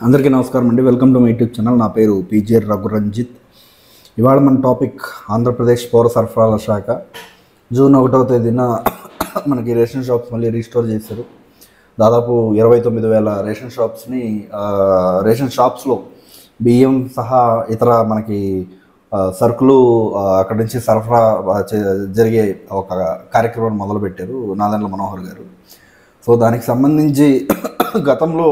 అందరికీ నమస్కారం అండి. Welcome to my YouTube channel. నా పేరు పీజే రఘురంజిత్. ఇవాళ మన టాపిక్ ఆంధ్రప్రదేశ్ పౌర సరఫరాల శాఖ జూన్ 1వ తేదీన మనకి రేషన్ షాప్స్ మళ్ళీ రీస్టోర్ చేశారు. దాదాపు 29,000 రేషన్ షాప్స్లో బియ్యం సహా ఇతర మనకి సరుకులు అక్కడి నుంచి సరఫరా జరిగే ఒక కార్యక్రమాన్ని మొదలుపెట్టారు నాదెండ్ల మనోహర్ గారు. సో దానికి సంబంధించి గతంలో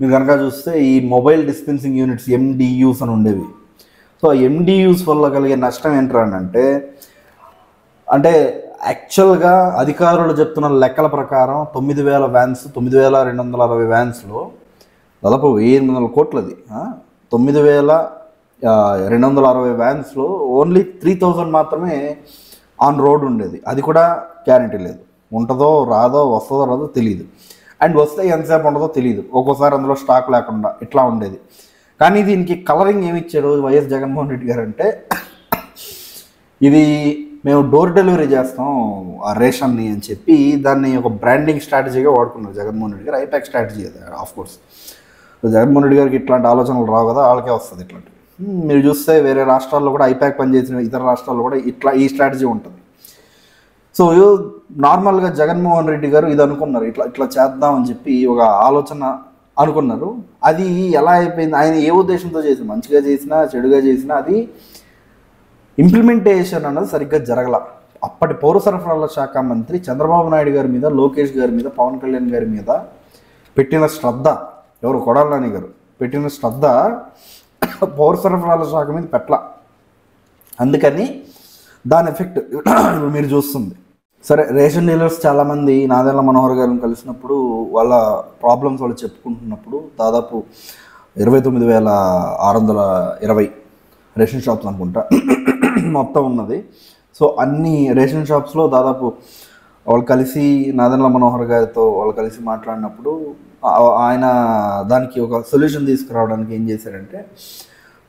మీరు కనుక చూస్తే ఈ మొబైల్ డిస్పెన్సింగ్ యూనిట్స్ MDUs అని ఉండేవి. సో ఆ MDUs వల్ల కలిగే నష్టం ఏంటంటే అంటే యాక్చువల్గా అధికారులు చెప్తున్న లెక్కల ప్రకారం 9,000 వ్యాన్స్, 9,260 వ్యాన్స్లో దాదాపు 1,800 కోట్లది. 9,260 వ్యాన్స్లో ఓన్లీ 3,000 మాత్రమే ఆన్ రోడ్ ఉండేది. అది కూడా గ్యారంటీ లేదు, ఉంటుందో రాదో, వస్తుందో రాదో తెలియదు. అండ్ వస్తే ఎంతసేపు ఉండదో తెలియదు, ఒక్కోసారి అందులో స్టాక్ లేకుండా ఇట్లా ఉండేది. కానీ దీనికి కలరింగ్ ఏమి ఇచ్చాడు వైఎస్ జగన్మోహన్ రెడ్డి గారు అంటే, ఇది మేము డోర్ డెలివరీ చేస్తాం ఆ రేషన్ని అని చెప్పి దాన్ని ఒక బ్రాండింగ్ స్ట్రాటజీగా వాడుకున్నారు జగన్మోహన్ రెడ్డి గారు. ఐపాక్ స్ట్రాటజీ అది ఆఫ్ కోర్స్. జగన్మోహన్ రెడ్డి గారికి ఇట్లాంటి ఆలోచనలు రావు కదా, వాళ్ళకే వస్తుంది ఇట్లాంటివి. మీరు చూస్తే వేరే రాష్ట్రాల్లో కూడా ఐపాక్ పనిచేసిన ఇతర రాష్ట్రాల్లో కూడా ఈ స్ట్రాటజీ ఉంటుంది. సో నార్మల్గా జగన్మోహన్ రెడ్డి గారు ఇది అనుకున్నారు, ఇట్లా చేద్దామని చెప్పి ఒక ఆలోచన అనుకున్నారు. అది ఎలా అయిపోయింది, ఆయన ఏ ఉద్దేశంతో చేసిన, మంచిగా చేసినా చెడుగా చేసినా అది ఇంప్లిమెంటేషన్ అన్నది సరిగ్గా జరగల. అప్పటి పౌర సరఫరాల శాఖ మంత్రి చంద్రబాబు నాయుడు గారి మీద, లోకేష్ గారి మీద, పవన్ కళ్యాణ్ గారి మీద పెట్టిన శ్రద్ధ, ఎవరు కొడాలి నాని గారు పెట్టిన శ్రద్ధ పౌర సరఫరాల శాఖ మీద పెట్టల. అందుకని దాని ఎఫెక్ట్ మీరు చూస్తుంది. సరే, రేషన్ డీలర్స్ చాలామంది నాదెండ్ల మనోహర్ గారిని కలిసినప్పుడు వాళ్ళ ప్రాబ్లమ్స్ వాళ్ళు చెప్పుకుంటున్నప్పుడు దాదాపు 29,620 రేషన్ షాప్స్ అనుకుంటా మొత్తం ఉన్నది. సో అన్ని రేషన్ షాప్స్లో దాదాపు వాళ్ళు కలిసి నాదెండ్ల మనోహర్ గారితో వాళ్ళు కలిసి మాట్లాడినప్పుడు ఆయన దానికి ఒక సొల్యూషన్ తీసుకురావడానికి ఏం చేశారంటే,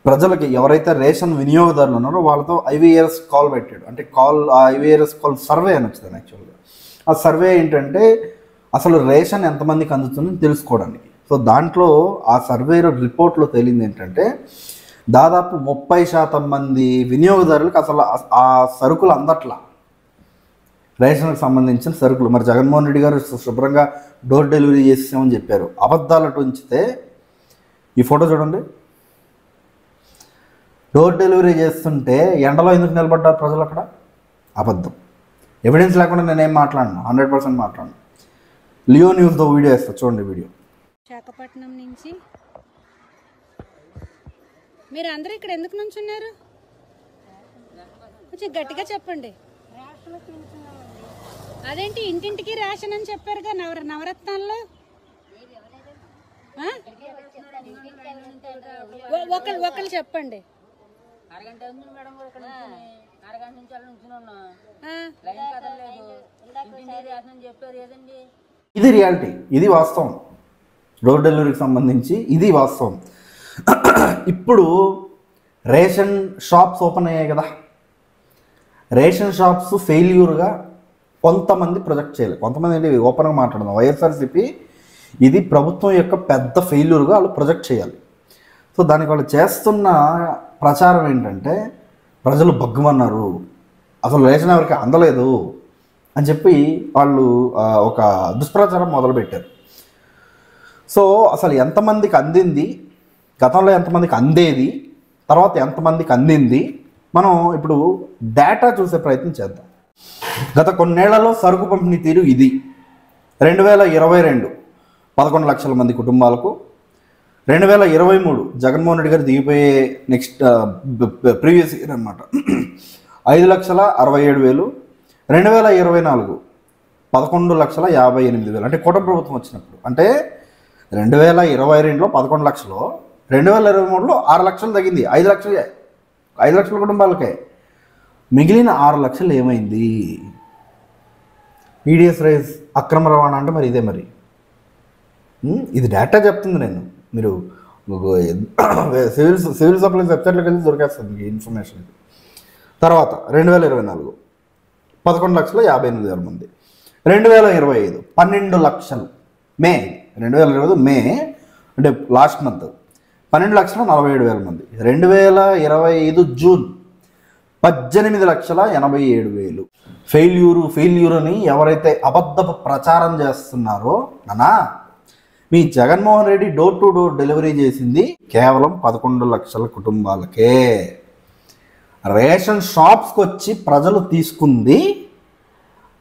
ప్రజలకి ఎవరైతే రేషన్ వినియోగదారులు ఉన్నారో వాళ్ళతో IVRS కాల్ పెట్టాడు. అంటే ఆ IVRS కాల్ సర్వే అని వచ్చింది యాక్చువల్గా. ఆ సర్వే ఏంటంటే అసలు రేషన్ ఎంతమందికి అందుతుందని తెలుసుకోవడానికి. సో దాంట్లో ఆ సర్వేలో రిపోర్ట్లో తేలింది ఏంటంటే దాదాపు 30% మంది వినియోగదారులకు అసలు ఆ సరుకులు అందట్లా, రేషన్కి సంబంధించిన సరుకులు. మరి జగన్మోహన్ రెడ్డి గారు శుభ్రంగా డోర్ డెలివరీ చేసామని చెప్పారు. అబద్ధాలటు ఉంచితే ఈ ఫోటో చూడండి. డోర్ డెలివరీ చేస్తుంటే ఎండలో ఎందుకు నిలబడ్డారు ప్రజలు అక్కడ? అబద్ధం. ఎవిడెన్స్ లేకుండా నేనేం మాట్లాడను, 100% మాట్లాడను. లియో న్యూస్తో వీడియో వేస్తా, చూడండి వీడియో. విశాఖపట్నం నుంచి మీరు అందరూ ఇక్కడ ఎందుకు నుంచున్నారు? కొంచెం గట్టిగా చెప్పండి. అదేంటి ఇంటింటికి రేషన్ అని చెప్పారుగా నవరత్నాల్లో? ఒకళ్ళు చెప్పండి. ఇది రియాలిటీ, ఇది వాస్తవం. డోర్ డెలివరీకి సంబంధించి ఇది వాస్తవం. ఇప్పుడు రేషన్ షాప్స్ ఓపెన్ అయ్యాయి కదా, రేషన్ షాప్స్ ఫెయిల్యూర్గా కొంతమంది ప్రొజెక్ట్ చేయలేదు. కొంతమంది ఏంటి, ఓపెన్గా మాట్లాడదాం, వైఎస్ఆర్సీపీ ఇది ప్రభుత్వం యొక్క పెద్ద ఫెయిల్యూర్గా వాళ్ళు ప్రొజెక్ట్ చేయాలి. సో దానికి వాళ్ళు చేస్తున్న ప్రచారం ఏంటంటే ప్రజలు బగ్గుమన్నారు, అసలు రేషన్ ఎవరికి అందలేదు అని చెప్పి వాళ్ళు ఒక దుష్ప్రచారం మొదలుపెట్టారు. సో అసలు ఎంతమందికి అందింది, గతంలో ఎంతమందికి అందేది, తర్వాత ఎంతమందికి అందింది, మనం ఇప్పుడు డేటా చూసే ప్రయత్నం చేద్దాం. గత కొన్నేళ్లలో సరుకు పంపిణీ తీరు ఇది. 2022 11 లక్షల మంది కుటుంబాలకు, 2023 జగన్మోహన్ రెడ్డి గారు దిగిపోయే నెక్స్ట్ ప్రీవియస్ ఇయర్ అనమాట 5,67,000, 2024 11,58,000. అంటే కూటమి ప్రభుత్వం వచ్చినప్పుడు, అంటే 2022లో 11 లక్షలు, 2023లో 6 లక్షలు తగ్గింది. 5 లక్షల కుటుంబాలకే. మిగిలిన 6 లక్షలు ఏమైంది? ఈడిఎస్ రైస్ అక్రమ రవాణా అంటే మరి ఇదే. మరి ఇది డేటా చెప్తుంది. మీరు సివిల్ సప్లైస్ వెబ్సైట్లోకి వెళ్ళి దొరికేస్తుంది మీకు ఇన్ఫర్మేషన్. తర్వాత 2024 11,58,000 మంది, 2025 12 లక్షలు, మే 2025 మే అంటే లాస్ట్ మంత్ 12,47,000 మంది. 2025 జూన్ 18,87,000. ఫెయిల్యూర్ అని ఎవరైతే అబద్ధపు ప్రచారం చేస్తున్నారో నానా, మీ Jaganmohan Reddy door to door delivery చేసింది కేవలం 11 లక్షల కుటుంబాలకే. రేషన్ షాప్స్కి వచ్చి ప్రజలు తీసుకుంది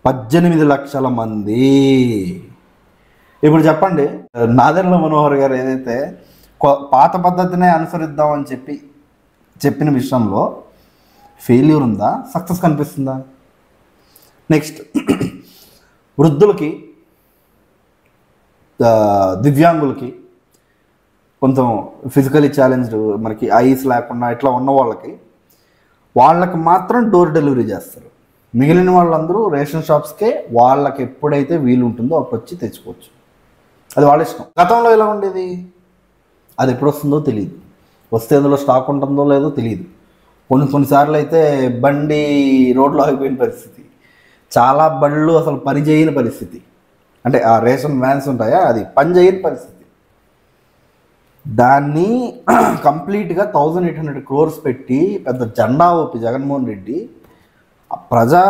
18 లక్షల మంది. ఇప్పుడు చెప్పండి, నాదెండ్ల మనోహర్ గారు ఏదైతే పాత పద్ధతినే అనుసరిద్దామని చెప్పిన విషయంలో ఫెయిల్యూర్ ఉందా, సక్సెస్ కనిపిస్తుందా? నెక్స్ట్, వృద్ధులకి, దివ్యాంగులకి, కొంచెం ఫిజికలీ ఛాలెంజ్డ్, మనకి ఐస్ లేకుండా ఇట్లా ఉన్న వాళ్ళకి మాత్రం డోర్ డెలివరీ చేస్తారు. మిగిలిన వాళ్ళందరూ రేషన్ షాప్స్కే వాళ్ళకి ఎప్పుడైతే వీలు ఉంటుందో అప్పుడు వచ్చి తెచ్చుకోవచ్చు. అది వాళ్ళ ఇష్టం. గతంలో ఎలా ఉండేది? అది ఎప్పుడు వస్తుందో తెలియదు, వస్తే అందులో స్టాక్ ఉంటుందో లేదో తెలియదు. కొన్నిసార్లు అయితే బండి రోడ్లో ఆగిపోయిన పరిస్థితి, చాలా బళ్ళు అసలు పని చేయని పరిస్థితి. అంటే ఆ రేషన్ వ్యాన్స్ ఉంటాయా, అది పని చేయని పరిస్థితి. దాన్ని కంప్లీట్గా 1800 crores పెట్టి పెద్ద జెండా ఊపి జగన్మోహన్ రెడ్డి ప్రజా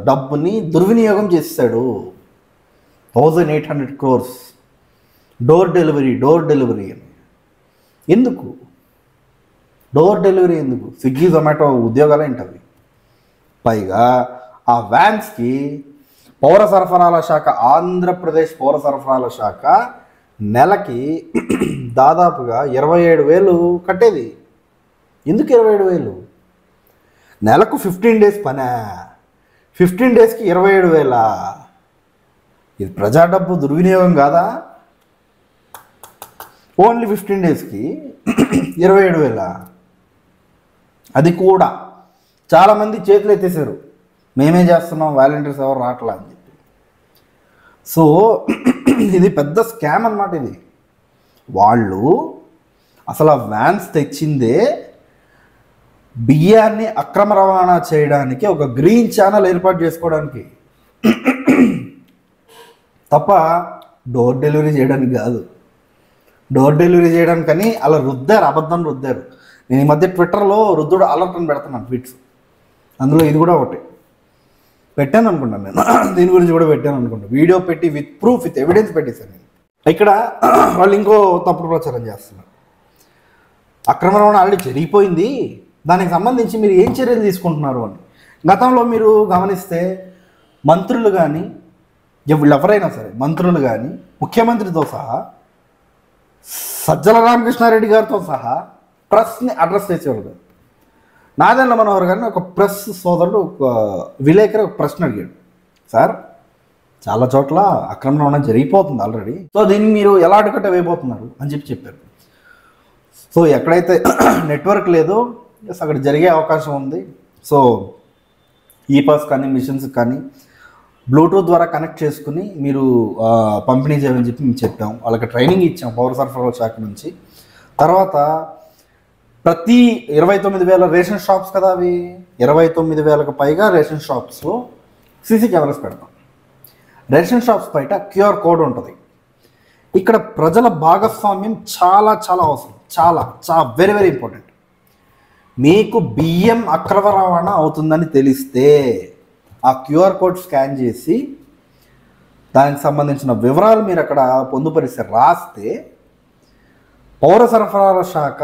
డబ్బుని దుర్వినియోగం చేశాడు. 1800 crores డోర్ డెలివరీ అని. ఎందుకు డోర్ డెలివరీ? ఎందుకు? స్విగ్గీ జొమాటో ఉద్యోగాలు ఏంటవి? పైగా ఆ వ్యాన్స్కి పౌర సరఫరాల శాఖ, ఆంధ్రప్రదేశ్ పౌర సరఫరాల శాఖ నెలకి దాదాపుగా 27,000 కట్టేది. ఎందుకు 27,000? నెలకు 15 days పనా? 15 daysకి 27,000? ఇది ప్రజా డబ్బు దుర్వినియోగం కాదా? ఓన్లీ 15 daysకి 27,000. అది కూడా చాలామంది చేతులు ఎత్తేసారు, మేమే చేస్తున్నాం, వాలంటీర్స్ ఎవరు రావట్లా అని చెప్పి. సో ఇది పెద్ద స్కామ్ అన్నమాట. ఇది వాళ్ళు అసలు ఆ వ్యాన్స్ తెచ్చిందే బియ్యాన్ని అక్రమ రవాణా చేయడానికి, ఒక గ్రీన్ ఛానల్ ఏర్పాటు చేసుకోవడానికి తప్ప డోర్ డెలివరీ చేయడానికి కాదు. డోర్ డెలివరీ చేయడానికని అలా రుద్దారు, అబద్ధం రుద్దారు. నేను ఈ మధ్య ట్విట్టర్లో రుద్దుడు అలర్ట్ అని పెడుతున్నాను ట్వీట్స్, అందులో ఇది కూడా ఒకటి పెట్టాను అనుకుంటాను. నేను దీని గురించి కూడా పెట్టాను అనుకుంటాను, వీడియో పెట్టి విత్ ప్రూఫ్, విత్ ఎవిడెన్స్ పెట్టేశాను నేను. ఇక్కడ వాళ్ళు ఇంకో తప్పుడు ప్రచారం చేస్తున్నారు. అక్రమ రవాణా ఆల్రెడీ జరిగిపోయింది, దానికి సంబంధించి మీరు ఏం చర్యలు తీసుకుంటున్నారు అని. గతంలో మీరు గమనిస్తే మంత్రులు కానీ, ఎవరైనా సరే మంత్రులు కానీ, ముఖ్యమంత్రితో సహా, సజ్జల రామకృష్ణారెడ్డి గారితో సహా ప్రెస్ని అడ్రస్ చేసేవాళ్ళు కాదు. నాదెండ్ల మనోహర్ గారిని ఒక ప్రెస్ సోదరుడు, ఒక విలేకరి ఒక ప్రశ్న అడిగాడు, సార్ చాలా చోట్ల అక్రమ రవాణా జరిగిపోతుంది ఆల్రెడీ, సో దీన్ని మీరు ఎలా అడ్డుకట్ట వేయబోతున్నారు అని చెప్పారు. సో ఎక్కడైతే నెట్వర్క్ లేదో అక్కడ జరిగే అవకాశం ఉంది. సో ఈపాస్ కానీ, మిషన్స్ కానీ బ్లూటూత్ ద్వారా కనెక్ట్ చేసుకుని మీరు పంపిణీ చేయమని చెప్పి మేము చెప్పాం. వాళ్ళకి ట్రైనింగ్ ఇచ్చాం పౌర సరఫరాల శాఖ నుంచి. తర్వాత ప్రతి 29,000 రేషన్ షాప్స్ కదా, అవి 29,000కు పైగా రేషన్ షాప్స్లో సీసీ కెమెరాస్ పెడతాం. రేషన్ షాప్స్ బయట QR కోడ్ ఉంటుంది. ఇక్కడ ప్రజల భాగస్వామ్యం చాలా చాలా అవసరం, చాలా వెరీ వెరీ ఇంపార్టెంట్. మీకు బియ్యం అక్రమ రవాణా అవుతుందని తెలిస్తే ఆ QR కోడ్ స్కాన్ చేసి దానికి సంబంధించిన వివరాలు మీరు అక్కడ పొందుపరిస్తే, రాస్తే పౌర సరఫరాల శాఖ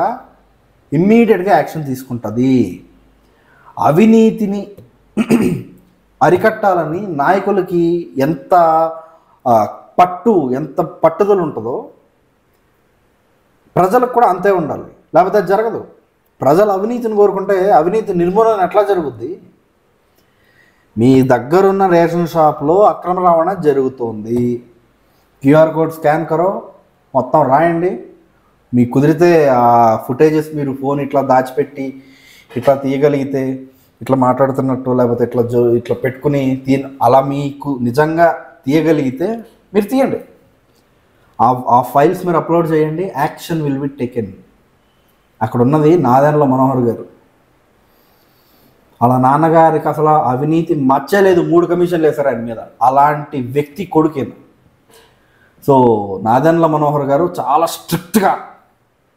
ఇమ్మీడియట్గా యాక్షన్ తీసుకుంటుంది. అవినీతిని అరికట్టాలని నాయకులకి ఎంత పట్టుదల ఉంటుందో ప్రజలకు కూడా అంతే ఉండాలి, లేకపోతే అది జరగదు. ప్రజలు అవినీతిని కోరుకుంటే అవినీతి నిర్మూలన ఎట్లా జరుగుద్ది? మీ దగ్గరున్న రేషన్ షాప్లో అక్రమ రవాణా జరుగుతుంది, QR కోడ్ స్కాన్ కరో, మొత్తం రాయండి. మీకు కుదిరితే ఆ ఫుటేజెస్ మీరు ఫోన్ ఇట్లా దాచిపెట్టి ఇట్లా తీయగలిగితే, ఇట్లా మాట్లాడుతున్నట్టు, లేకపోతే ఇట్లా పెట్టుకుని అలా మీకు నిజంగా తీయగలిగితే మీరు తీయండి. ఆ ఫైల్స్ మీరు అప్లోడ్ చేయండి, యాక్షన్ విల్ బి టేకెన్. అక్కడ ఉన్నది నాదెండ్ల మనోహర్ గారు. అలా నాన్నగారికి అసలు అవినీతి మచ్చలేదు, 3 కమిషన్లు వేశారు ఆయన మీద. అలాంటి వ్యక్తి కొడుకేను. సో నాదెండ్ల మనోహర్ గారు చాలా స్ట్రిక్ట్గా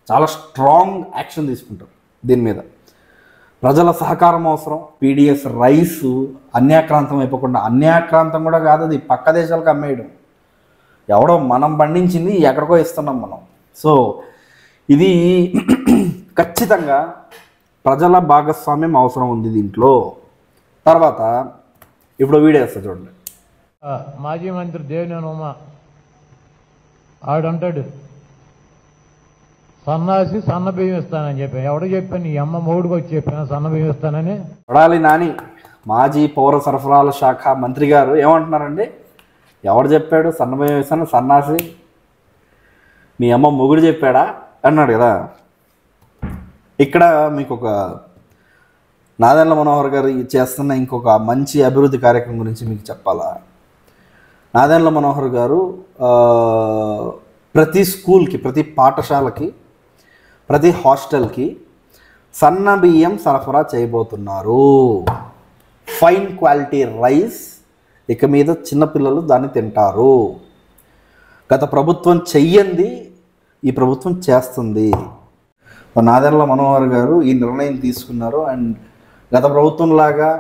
చాలా స్ట్రాంగ్ యాక్షన్ తీసుకుంటారు దీని మీద. ప్రజల సహకారం అవసరం. పీడిఎస్ రైస్ అన్యాక్రాంతం అయిపోకుండా, అన్యాక్రాంతం కూడా కాదు, అది పక్క దేశాలకు అమ్మేయడం. ఎవడో మనం పండించింది ఎక్కడికో ఇస్తున్నాం మనం. సో ఇది ఖచ్చితంగా ప్రజల భాగస్వామ్యం అవసరం ఉంది దీంట్లో. తర్వాత ఇప్పుడు వీడియో వేస్తా చూడండి. మాజీ మంత్రి దేవినేని ఉమ ఆడంటాడు సన్నాసి సన్న బియ్యం ఇస్తానని చెప్పి. ఎవడో చెప్పాను, నీ అమ్మ మూడుకు వచ్చి చెప్పాను సన్న బియ్యం ఇస్తానని. కొడాలి నాని మాజీ పౌర సరఫరాల శాఖ మంత్రి గారు ఏమంటున్నారండి? ఎవడు చెప్పాడు సన్న బియ్యం ఇస్తాను, సన్నాసి నీ అమ్మ మొగుడు చెప్పాడా అన్నాడు కదా. ఇక్కడ మీకు ఒక నాదెండ్ల మనోహర్ గారు చేస్తున్న ఇంకొక మంచి అభివృద్ధి కార్యక్రమం గురించి మీకు చెప్పాలా. నాదెండ్ల మనోహర్ గారు ప్రతి స్కూల్కి, ప్రతి పాఠశాలకి, ప్రతి హాస్టల్కి సన్న బియ్యం సరఫరా చేయబోతున్నారు. ఫైన్ క్వాలిటీ రైస్ ఇక మీద చిన్నపిల్లలు దాన్ని తింటారు. గత ప్రభుత్వం చెయ్యంది ఈ ప్రభుత్వం చేస్తుంది. నాదెండ్ల మనోహర్ గారు ఈ నిర్ణయం తీసుకున్నారు. అండ్ గత ప్రభుత్వంలాగా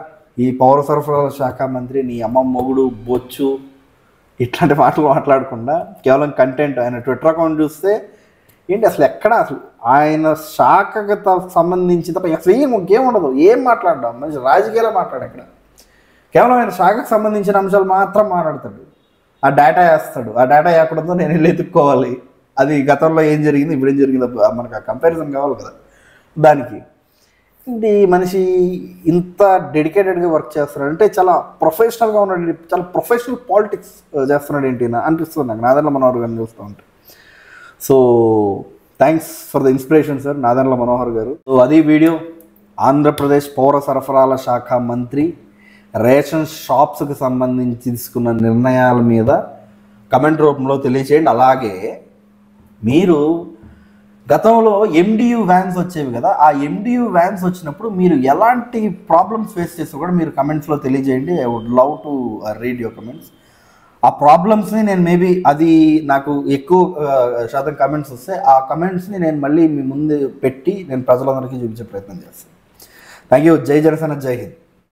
ఈ పౌర సరఫరాల శాఖ మంత్రి నీ అమ్మ మొగుడు బొచ్చు ఇట్లాంటి మాటలు మాట్లాడకుండా కేవలం కంటెంట్, ఆయన ట్విట్టర్ అకౌంట్ చూస్తే ఏంటి అసలు ఎక్కడ అసలు ఆయన శాఖకు సంబంధించి తప్ప అసలు ఇంకేముండదు. ఏం మాట్లాడడం, మంచి రాజకీయాలు మాట్లాడు. ఇక్కడ కేవలం ఆయన శాఖకు సంబంధించిన అంశాలు మాత్రం మాట్లాడతాడు. ఆ డేటా వేస్తాడు. ఆ డేటా ఎక్కడంతో నేను వెళ్ళి ఎత్తుక్కోవాలి, అది గతంలో ఏం జరిగింది ఇప్పుడు ఏం జరిగింది మనకు ఆ కంపారిజన్ కావాలి కదా. దానికి ఏంటి మనిషి ఇంత డెడికేటెడ్గా వర్క్ చేస్తున్నాడు అంటే, చాలా ప్రొఫెషనల్గా ఉన్నాడు, చాలా ప్రొఫెషనల్ పాలిటిక్స్ చేస్తున్నాడు ఏంటి అనిపిస్తుంది నాకు నాదెండ్ల మనోహర్ గారిని చూస్తూ ఉంటే. So thanks for the inspiration sir Nadendla Manohar గారు. సో అది వీడియో. ఆంధ్రప్రదేశ్ పౌర సరఫరాల శాఖ మంత్రి రేషన్ షాప్స్కి సంబంధించి తీసుకున్న నిర్ణయాల మీద కమెంట్ రూపంలో తెలియచేయండి. అలాగే మీరు గతంలో ఎండియు వ్యాన్స్ వచ్చేవి కదా, ఆ ఎండియు వ్యాన్స్ వచ్చినప్పుడు మీరు ఎలాంటి ప్రాబ్లమ్స్ ఫేస్ చేస్తే కూడా మీరు కమెంట్స్లో తెలియజేయండి. I would love to read your comments. ఆ ప్రాబ్లమ్స్ని నేను మేబీ అది నాకు ఎక్కువ శాతం కమెంట్స్ వస్తే ఆ కమెంట్స్ని నేను మళ్ళీ మీ ముందు పెట్టి నేను ప్రజలందరికీ చూపించే ప్రయత్నం చేస్తాను. Thank you. జై జనసేన, జై హింద్.